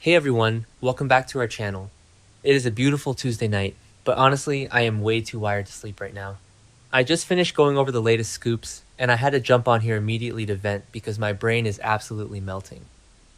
Hey everyone, welcome back to our channel. It is a beautiful Tuesday night, but honestly, I am way too wired to sleep right now. I just finished going over the latest scoops, and I had to jump on here immediately to vent because my brain is absolutely melting.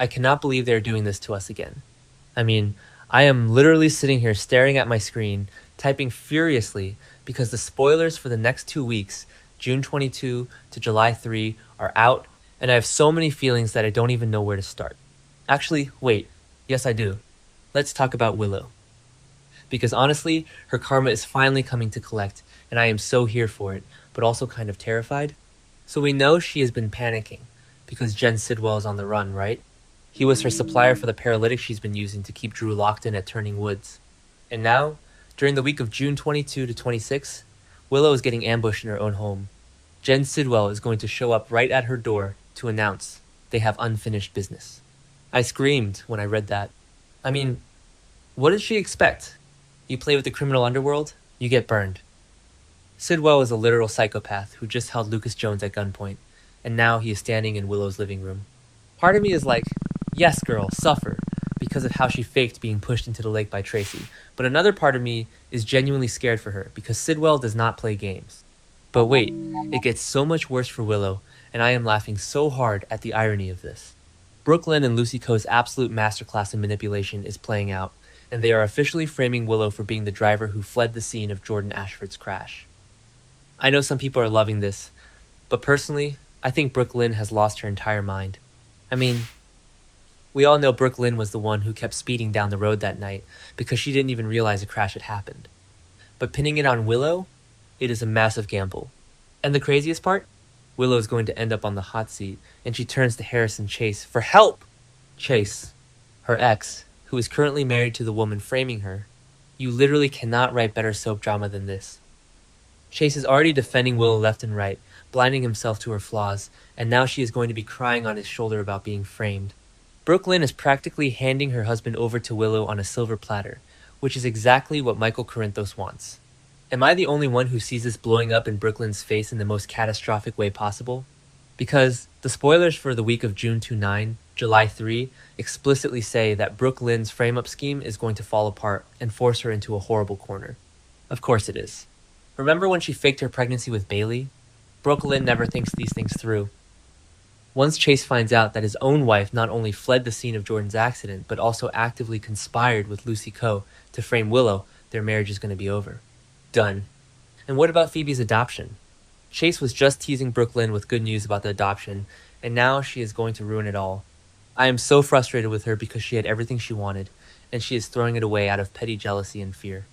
I cannot believe they are doing this to us again. I mean, I am literally sitting here staring at my screen, typing furiously because the spoilers for the next 2 weeks, June 22 to July 3, are out, and I have so many feelings that I don't even know where to start. Actually, wait. Yes, I do. Let's talk about Willow. Because honestly, her karma is finally coming to collect, and I am so here for it, but also kind of terrified. So we know she has been panicking, because Jen Sidwell is on the run, right? He was her supplier for the paralytic she's been using to keep Drew locked in at Turning Woods. And now, during the week of June 22 to 26, Willow is getting ambushed in her own home. Jen Sidwell is going to show up right at her door to announce they have unfinished business. I screamed when I read that. I mean, what did she expect? You play with the criminal underworld, you get burned. Sidwell is a literal psychopath who just held Lucas Jones at gunpoint, and now he is standing in Willow's living room. Part of me is like, yes, girl, suffer, because of how she faked being pushed into the lake by Tracy, but another part of me is genuinely scared for her because Sidwell does not play games. But wait, it gets so much worse for Willow, and I am laughing so hard at the irony of this. Brooklyn and Lucy Coe's absolute masterclass in manipulation is playing out, and they are officially framing Willow for being the driver who fled the scene of Jordan Ashford's crash. I know some people are loving this, but personally, I think Brooklyn has lost her entire mind. I mean, we all know Brooklyn was the one who kept speeding down the road that night because she didn't even realize a crash had happened. But pinning it on Willow, it is a massive gamble. And the craziest part? Willow is going to end up on the hot seat, and she turns to Harrison Chase for help! Chase, her ex, who is currently married to the woman framing her. You literally cannot write better soap drama than this. Chase is already defending Willow left and right, blinding himself to her flaws, and now she is going to be crying on his shoulder about being framed. Brooklyn is practically handing her husband over to Willow on a silver platter, which is exactly what Michael Corinthos wants. Am I the only one who sees this blowing up in Brooklyn's face in the most catastrophic way possible? Because the spoilers for the week of June 29, July 3 explicitly say that Brooklyn's frame-up scheme is going to fall apart and force her into a horrible corner. Of course it is. Remember when she faked her pregnancy with Bailey? Brooklyn never thinks these things through. Once Chase finds out that his own wife not only fled the scene of Jordan's accident, but also actively conspired with Lucy Coe to frame Willow, their marriage is going to be over. Done. And what about Phoebe's adoption? Chase was just teasing Brooklyn with good news about the adoption, and now she is going to ruin it all. I am so frustrated with her because she had everything she wanted, and she is throwing it away out of petty jealousy and fear.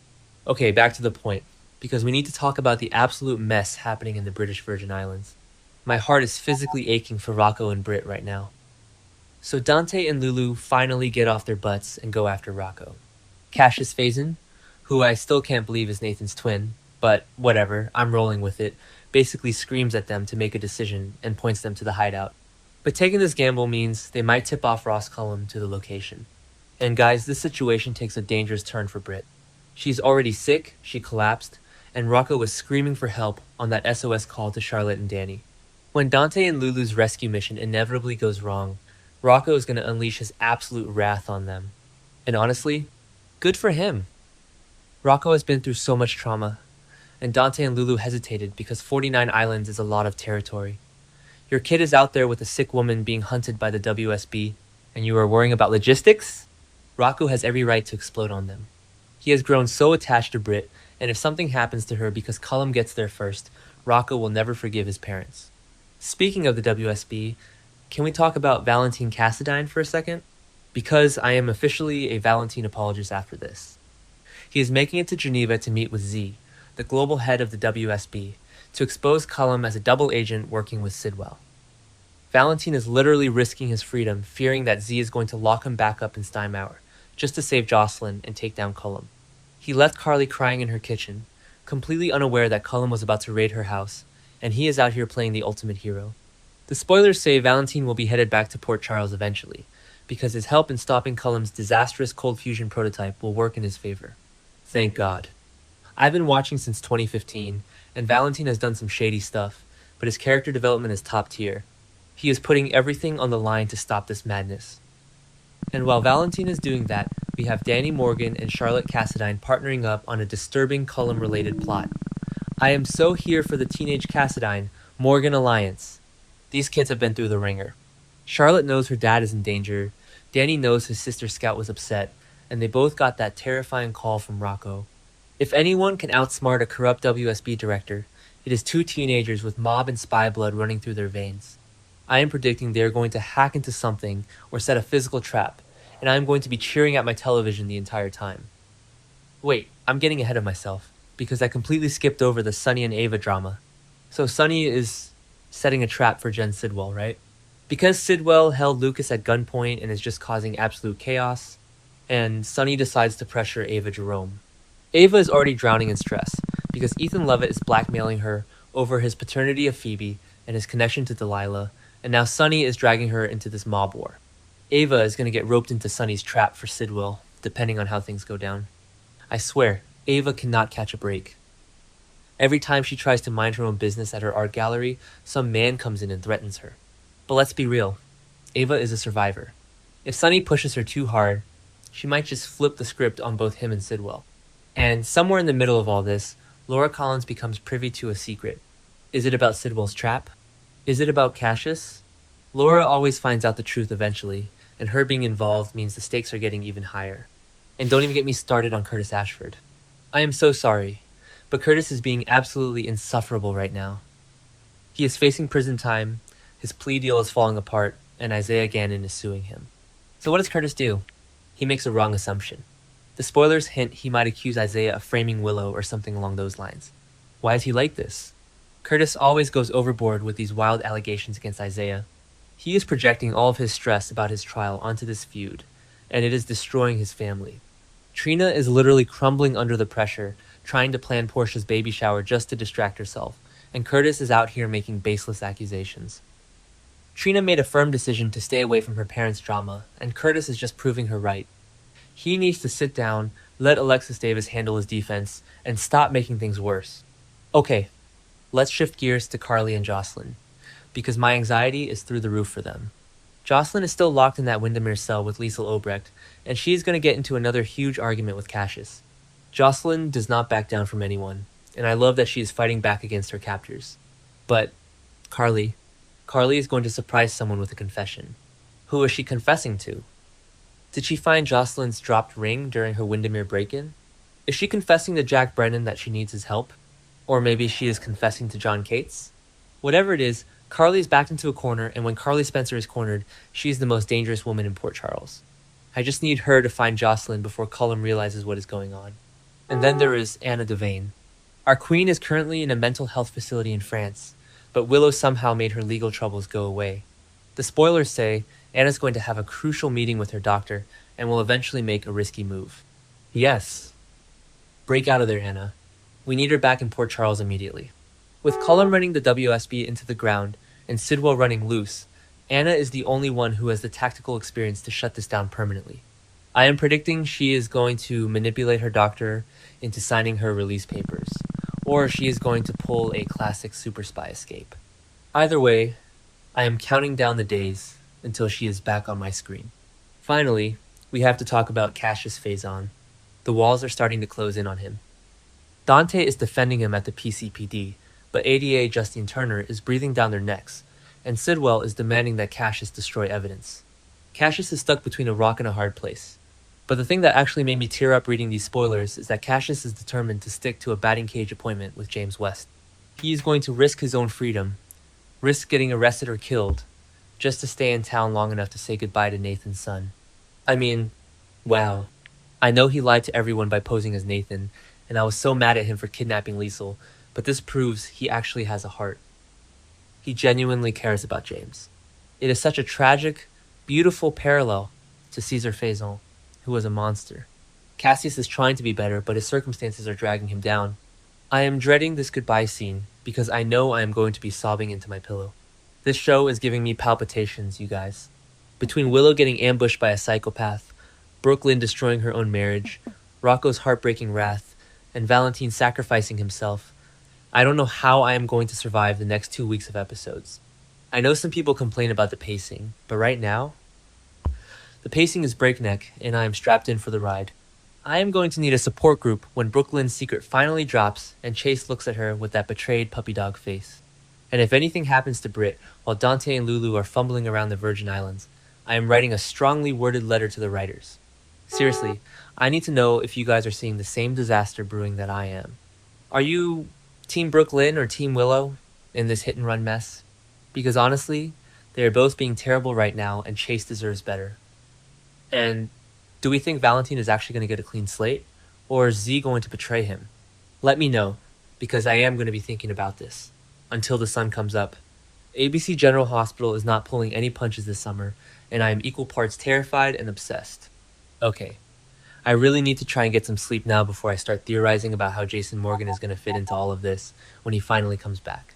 Okay, back to the point, because we need to talk about the absolute mess happening in the British Virgin Islands. My heart is physically aching for Rocco and Britt right now. So Dante and Lulu finally get off their butts and go after Rocco. Cassius Faison, who I still can't believe is Nathan's twin, but whatever, I'm rolling with it, basically screams at them to make a decision and points them to the hideout. But taking this gamble means they might tip off Ross Cullum to the location. And guys, this situation takes a dangerous turn for Britt. She's already sick, she collapsed, and Rocco was screaming for help on that SOS call to Charlotte and Danny. When Dante and Lulu's rescue mission inevitably goes wrong, Rocco is going to unleash his absolute wrath on them. And honestly, good for him. Rocco has been through so much trauma, and Dante and Lulu hesitated because 49 Islands is a lot of territory. Your kid is out there with a sick woman being hunted by the WSB, and you are worrying about logistics? Rocco has every right to explode on them. He has grown so attached to Britt, and if something happens to her because Cullum gets there first, Rocco will never forgive his parents. Speaking of the WSB, can we talk about Valentine Cassadine for a second? Because I am officially a Valentine apologist after this. He is making it to Geneva to meet with Z, the global head of the WSB, to expose Cullum as a double agent working with Sidwell. Valentine is literally risking his freedom, fearing that Z is going to lock him back up in Steinmauer, just to save Jocelyn and take down Cullum. He left Carly crying in her kitchen, completely unaware that Cullum was about to raid her house, and he is out here playing the ultimate hero. The spoilers say Valentine will be headed back to Port Charles eventually, because his help in stopping Cullum's disastrous cold fusion prototype will work in his favor. Thank God. I've been watching since 2015, and Valentine has done some shady stuff, but his character development is top tier. He is putting everything on the line to stop this madness. And while Valentine is doing that, we have Danny Morgan and Charlotte Cassadine partnering up on a disturbing Cullum-related plot. I am so here for the teenage Cassadine Morgan alliance. These kids have been through the ringer. Charlotte knows her dad is in danger, Danny knows his sister Scout was upset, and they both got that terrifying call from Rocco. If anyone can outsmart a corrupt WSB director, it is two teenagers with mob and spy blood running through their veins. I am predicting they are going to hack into something or set a physical trap, and I am going to be cheering at my television the entire time. Wait, I'm getting ahead of myself, because I completely skipped over the Sunny and Ava drama. So Sunny is setting a trap for Jen Sidwell, right? Because Sidwell held Lucas at gunpoint and is just causing absolute chaos, and Sunny decides to pressure Ava Jerome. Ava is already drowning in stress, because Ethan Lovett is blackmailing her over his paternity of Phoebe and his connection to Delilah, and now Sunny is dragging her into this mob war. Ava is going to get roped into Sunny's trap for Sidwell, depending on how things go down. I swear, Ava cannot catch a break. Every time she tries to mind her own business at her art gallery, some man comes in and threatens her. But let's be real, Ava is a survivor. If Sunny pushes her too hard, she might just flip the script on both him and Sidwell. And somewhere in the middle of all this, Laura Collins becomes privy to a secret. Is it about Sidwell's trap? Is it about Cassius? Laura always finds out the truth eventually, and her being involved means the stakes are getting even higher. And don't even get me started on Curtis Ashford. I am so sorry, but Curtis is being absolutely insufferable right now. He is facing prison time, his plea deal is falling apart, and Isaiah Gannon is suing him. So what does Curtis do? He makes a wrong assumption. The spoilers hint he might accuse Isaiah of framing Willow or something along those lines. Why is he like this? Curtis always goes overboard with these wild allegations against Isaiah. He is projecting all of his stress about his trial onto this feud, and it is destroying his family. Trina is literally crumbling under the pressure, trying to plan Portia's baby shower just to distract herself, and Curtis is out here making baseless accusations. Trina made a firm decision to stay away from her parents' drama, and Curtis is just proving her right. He needs to sit down, let Alexis Davis handle his defense, and stop making things worse. Okay, let's shift gears to Carly and Jocelyn, because my anxiety is through the roof for them. Jocelyn is still locked in that Windermere cell with Liesl Obrecht, and she's going to get into another huge argument with Cassius. Jocelyn does not back down from anyone, and I love that she is fighting back against her captors. But Carly is going to surprise someone with a confession. Who is she confessing to? Did she find Jocelyn's dropped ring during her Windermere break-in? Is she confessing to Jack Brennan that she needs his help? Or maybe she is confessing to John Cates? Whatever it is, Carly is backed into a corner, and when Carly Spencer is cornered, she is the most dangerous woman in Port Charles. I just need her to find Jocelyn before Cullum realizes what is going on. And then there is Anna Devane. Our queen is currently in a mental health facility in France, but Willow somehow made her legal troubles go away. The spoilers say Anna's going to have a crucial meeting with her doctor and will eventually make a risky move. Yes. Break out of there, Anna. We need her back in Port Charles immediately. With Cullum running the WSB into the ground and Sidwell running loose, Anna is the only one who has the tactical experience to shut this down permanently. I am predicting she is going to manipulate her doctor into signing her release papers, or she is going to pull a classic super spy escape. Either way, I am counting down the days until she is back on my screen. Finally, we have to talk about Cassius Faison. The walls are starting to close in on him. Dante is defending him at the PCPD, but ADA Justine Turner is breathing down their necks, and Sidwell is demanding that Cassius destroy evidence. Cassius is stuck between a rock and a hard place. But the thing that actually made me tear up reading these spoilers is that Cassius is determined to stick to a batting cage appointment with James West. He is going to risk his own freedom, risk getting arrested or killed, just to stay in town long enough to say goodbye to Nathan's son. I mean, wow. I know he lied to everyone by posing as Nathan, and I was so mad at him for kidnapping Liesl, but this proves he actually has a heart. He genuinely cares about James. It is such a tragic, beautiful parallel to Caesar Faison, who was a monster. Cassius is trying to be better, but his circumstances are dragging him down. I am dreading this goodbye scene because I know I am going to be sobbing into my pillow. This show is giving me palpitations, you guys. Between Willow getting ambushed by a psychopath, Brooklyn destroying her own marriage, Rocco's heartbreaking wrath, and Valentine sacrificing himself, I don't know how I am going to survive the next 2 weeks of episodes. I know some people complain about the pacing, but right now, The pacing is breakneck, and I am strapped in for the ride. I am going to need a support group when Brooklyn's secret finally drops and Chase looks at her with that betrayed puppy dog face. And if anything happens to Britt while Dante and Lulu are fumbling around the Virgin Islands, I am writing a strongly worded letter to the writers. Seriously, I need to know if you guys are seeing the same disaster brewing that I am. Are you Team Brooklyn or Team Willow in this hit and run mess? Because honestly, they are both being terrible right now and Chase deserves better. And do we think Valentine is actually going to get a clean slate? Or is Z going to betray him? Let me know, because I am going to be thinking about this. Until the sun comes up. ABC General Hospital is not pulling any punches this summer, and I am equal parts terrified and obsessed. Okay, I really need to try and get some sleep now before I start theorizing about how Jason Morgan is going to fit into all of this when he finally comes back.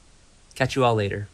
Catch you all later.